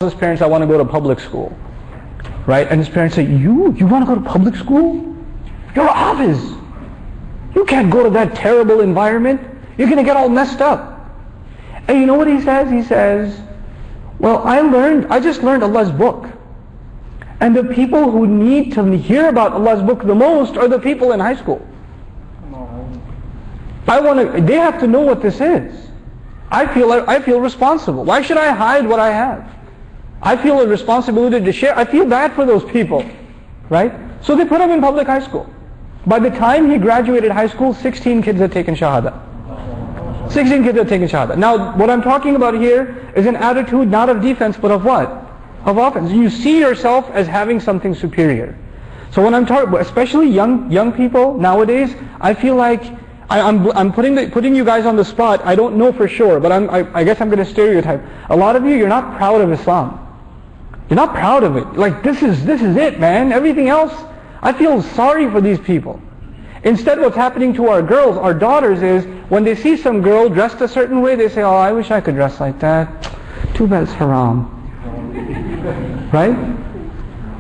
his parents, I want to go to public school, right? And his parents say, you want to go to public school? You're a hafiz. You can't go to that terrible environment. You're going to get all messed up. And you know what he says? He says, well, I just learned Allah's book. And the people who need to hear about Allah's book the most are the people in high school. They have to know what this is. I feel responsible. Why should I hide what I have? I feel a responsibility to share. I feel bad for those people, right? So they put him in public high school. By the time he graduated high school, 16 kids had taken Shahada. 16 kids had taken Shahada. Now, what I'm talking about here is an attitude not of defense, but of what? Of offense. You see yourself as having something superior. So when I'm talking, especially young people nowadays, I feel like I'm putting you guys on the spot. I don't know for sure, but I guess I'm going to stereotype. A lot of you, you're not proud of Islam. You're not proud of it. Like, this is it, man. Everything else, I feel sorry for these people. Instead, what's happening to our girls, our daughters, is when they see some girl dressed a certain way, they say, oh, I wish I could dress like that. Too bad it's haram. Right?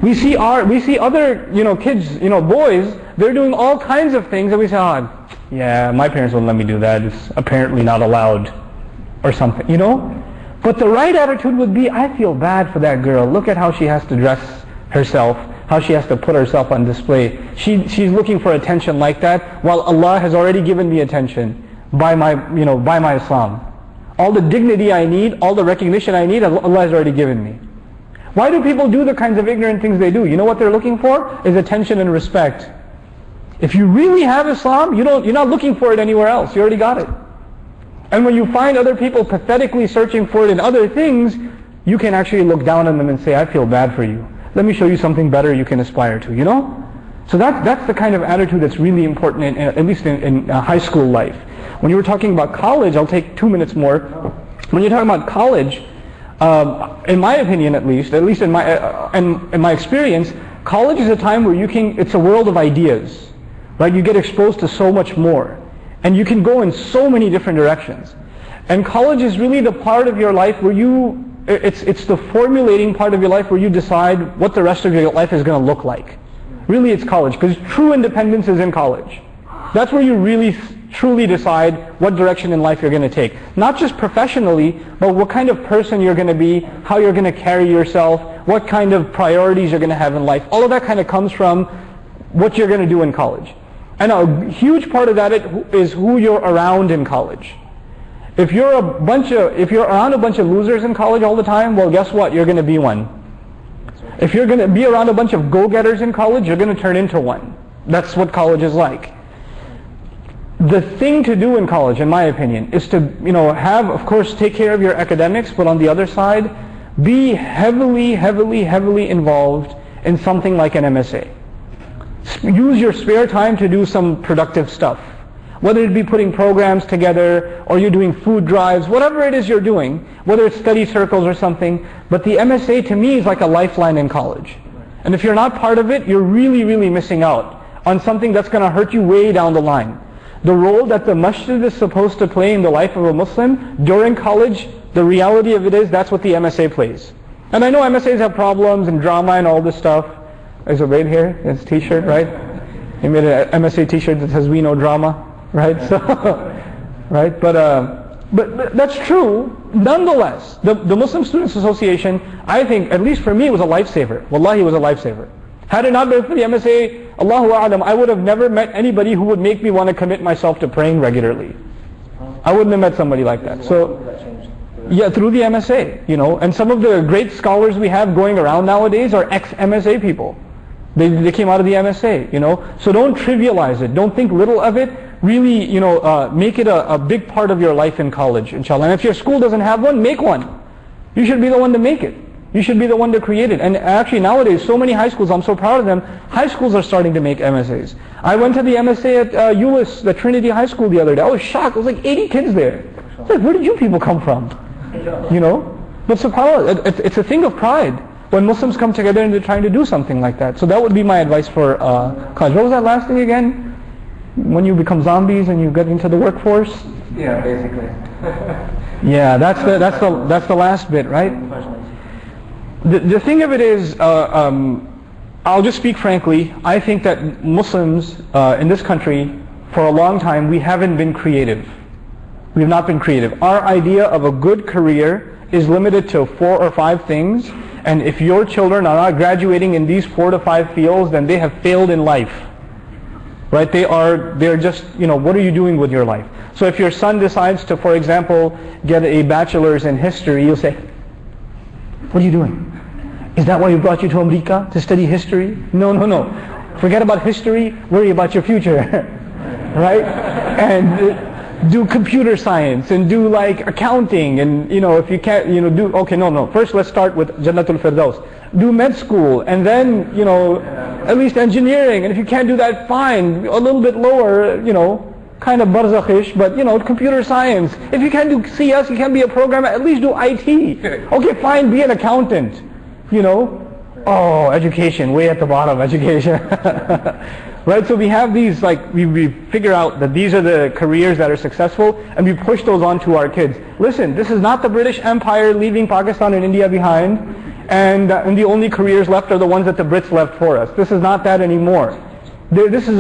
We see other, kids, boys, they're doing all kinds of things, and we say, oh, yeah, my parents wouldn't let me do that. It's apparently not allowed, or something, But the right attitude would be, I feel bad for that girl. Look at how she has to dress herself, how she has to put herself on display. She's looking for attention like that, while Allah has already given me attention by my Islam. All the dignity I need, all the recognition I need, Allah has already given me. Why do people do the kinds of ignorant things they do? You know what they're looking for? Is attention and respect. If you really have Islam, you're not looking for it anywhere else. You already got it. And when you find other people pathetically searching for it in other things, you can actually look down on them and say, I feel bad for you. Let me show you something better you can aspire to, So that's the kind of attitude that's really important, at least in high school life. When you were talking about college, I'll take 2 minutes more. When you're talking about college, in my opinion at least in my experience, college is a time where it's a world of ideas. Right? You get exposed to so much more. And you can go in so many different directions. And college is really the part of your life where it's the formulating part of your life where you decide what the rest of your life is going to look like. Really, it's college, because true independence is in college. That's where you really truly decide what direction in life you're going to take. Not just professionally, but what kind of person you're going to be, how you're going to carry yourself, what kind of priorities you're going to have in life. All of that kind of comes from what you're going to do in college. And a huge part of that is who you're around in college. If you're around a bunch of losers in college all the time, well, guess what? You're going to be one. If you're going to be around a bunch of go-getters in college, you're going to turn into one. That's what college is like. The thing to do in college, in my opinion, is to, of course, take care of your academics, but on the other side, be heavily, heavily, heavily involved in something like an MSA. Use your spare time to do some productive stuff. Whether it be putting programs together, or you're doing food drives, whatever it is you're doing, whether it's study circles or something. But the MSA to me is like a lifeline in college. And if you're not part of it, you're really, really missing out on something that's going to hurt you way down the line. The role that the masjid is supposed to play in the life of a Muslim during college, the reality of it is that's what the MSA plays. And I know MSAs have problems and drama and all this stuff. There's a Ubaid here, his t-shirt, right? He made an MSA t-shirt that says, we know drama, right? So, right? But that's true. Nonetheless, the Muslim Students Association, I think, at least for me, was a lifesaver. Wallahi, it was a lifesaver. Had it not been for the MSA, Allahu A'lam, I would have never met anybody who would make me want to commit myself to praying regularly. I wouldn't have met somebody like that. So, yeah, through the MSA, and some of the great scholars we have going around nowadays are ex-MSA people. They came out of the MSA, So don't trivialize it. Don't think little of it. Really, make it a big part of your life in college, inshallah. And if your school doesn't have one, make one. You should be the one to make it. You should be the one to create it. And actually nowadays, so many high schools, I'm so proud of them, high schools are starting to make MSAs. I went to the MSA at Euless, the Trinity High School the other day. I was shocked. There was like 80 kids there. I was like, where did you people come from? But subhanAllah, it's a thing of pride when Muslims come together and they're trying to do something like that. So that would be my advice for college. What was that last thing again? When you become zombies and you get into the workforce? Yeah, basically. Yeah, that's the last bit, right? The thing of it is, I'll just speak frankly, I think that Muslims in this country, for a long time, we haven't been creative. We have not been creative. Our idea of a good career is limited to 4 or 5 things, and if your children are not graduating in these 4 to 5 fields, then they have failed in life. Right? They're just, what are you doing with your life? So if your son decides to, for example, get a bachelor's in history, you'll say, what are you doing? Is that why you brought you to America, to study history? No. Forget about history, worry about your future. Right? And do computer science and do like accounting, and if you can't, no. First let's start with Jannatul-Firdaus. Do med school, and then, at least engineering, and if you can't do that, fine, a little bit lower, kind of barzakhish, but computer science. If you can't do CS, you can't be a programmer, at least do IT. Okay, fine, be an accountant. Oh, education, way at the bottom, education. Right, so we have these, we figure out that these are the careers that are successful, and we push those on to our kids. Listen, this is not the British Empire leaving Pakistan and India behind, and the only careers left are the ones that the Brits left for us. This is not that anymore. This is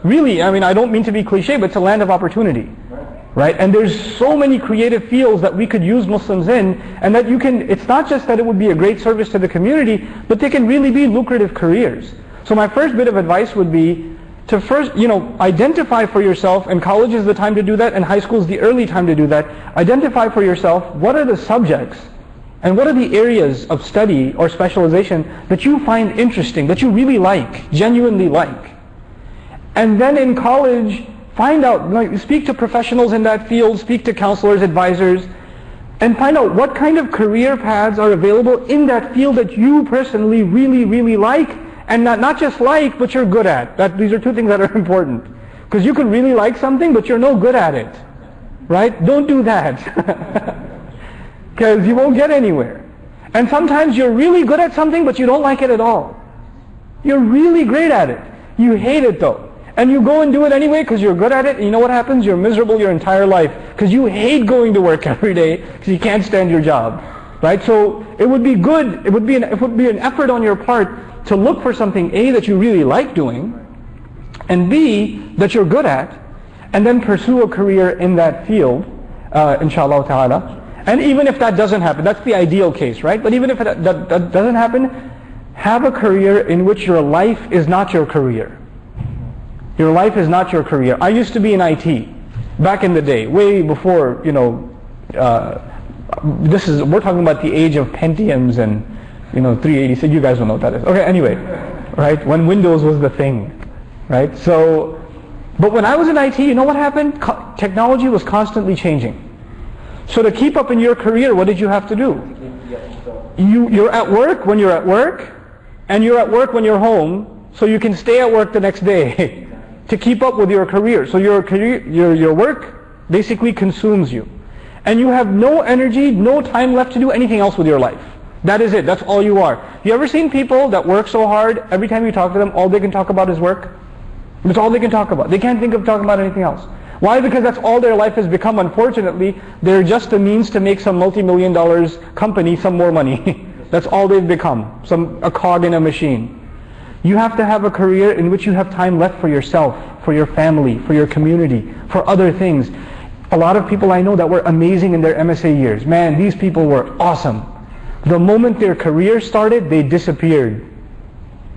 really, I don't mean to be cliche, but it's a land of opportunity. Right? And there's so many creative fields that we could use Muslims in, and that it's not just that it would be a great service to the community, but they can really be lucrative careers. So my first bit of advice would be to first, identify for yourself, and college is the time to do that, and high school is the early time to do that. Identify for yourself what are the subjects, and what are the areas of study or specialization that you find interesting, that you really like, genuinely like. And then in college, find out, speak to professionals in that field, speak to counselors, advisors, and find out what kind of career paths are available in that field that you personally really, really like, and not just like, but you're good at. These are 2 things that are important. Because you could really like something, but you're no good at it. Right? Don't do that. Because you won't get anywhere. And sometimes you're really good at something, but you don't like it at all. You're really great at it. You hate it though. And you go and do it anyway because you're good at it, and you know what happens? You're miserable your entire life because you hate going to work every day because you can't stand your job. Right? So it would be good, it would be an effort on your part to look for something, A, that you really like doing, and B, that you're good at, and then pursue a career in that field, inshallah ta'ala. And even if that doesn't happen, that's the ideal case, right? But even if that doesn't happen, have a career in which your life is not your career. Your life is not your career. I used to be in IT back in the day, way before, we're talking about the age of Pentiums and 386, you guys don't know what that is. Okay, anyway, right, when Windows was the thing, right? So, but when I was in IT, you know what happened? Technology was constantly changing. So to keep up in your career, what did you have to do? You're at work when you're at work, and you're at work when you're home, so you can stay at work the next day to keep up with your career. So your work basically consumes you. And you have no energy, no time left to do anything else with your life. That is it, that's all you are. You ever seen people that work so hard, every time you talk to them, all they can talk about is work? That's all they can talk about. They can't think of talking about anything else. Why? Because that's all their life has become. Unfortunately, they're just a means to make some multi-million dollars company some more money. That's all they've become, a cog in a machine. You have to have a career in which you have time left for yourself, for your family, for your community, for other things. A lot of people I know that were amazing in their MSA years. Man, these people were awesome. The moment their career started, they disappeared.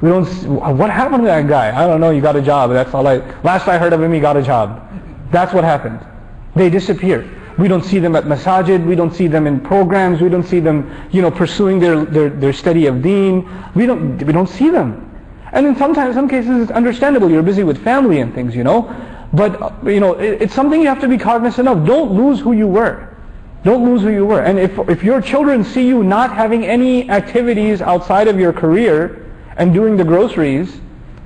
What happened to that guy? I don't know, he got a job. That's all last I heard of him, he got a job. That's what happened. They disappeared. We don't see them at masajid, we don't see them in programs, we don't see them, pursuing their study of deen. We don't see them. And in some cases it's understandable, you're busy with family and things, But, it's something you have to be cognizant of. Don't lose who you were. Don't lose who you were. And if your children see you not having any activities outside of your career and doing the groceries,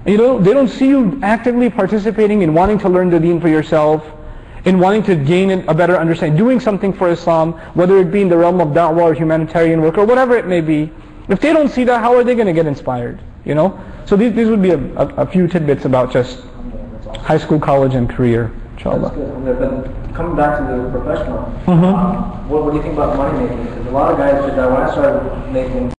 they don't see you actively participating in wanting to learn the deen for yourself, in wanting to gain a better understanding, doing something for Islam, whether it be in the realm of da'wah or humanitarian work or whatever it may be. If they don't see that, how are they going to get inspired? So these would be a few tidbits about just high school, college, and career, inshallah. That's good. But coming back to the professional, what do you think about money making? Because a lot of guys, when I started making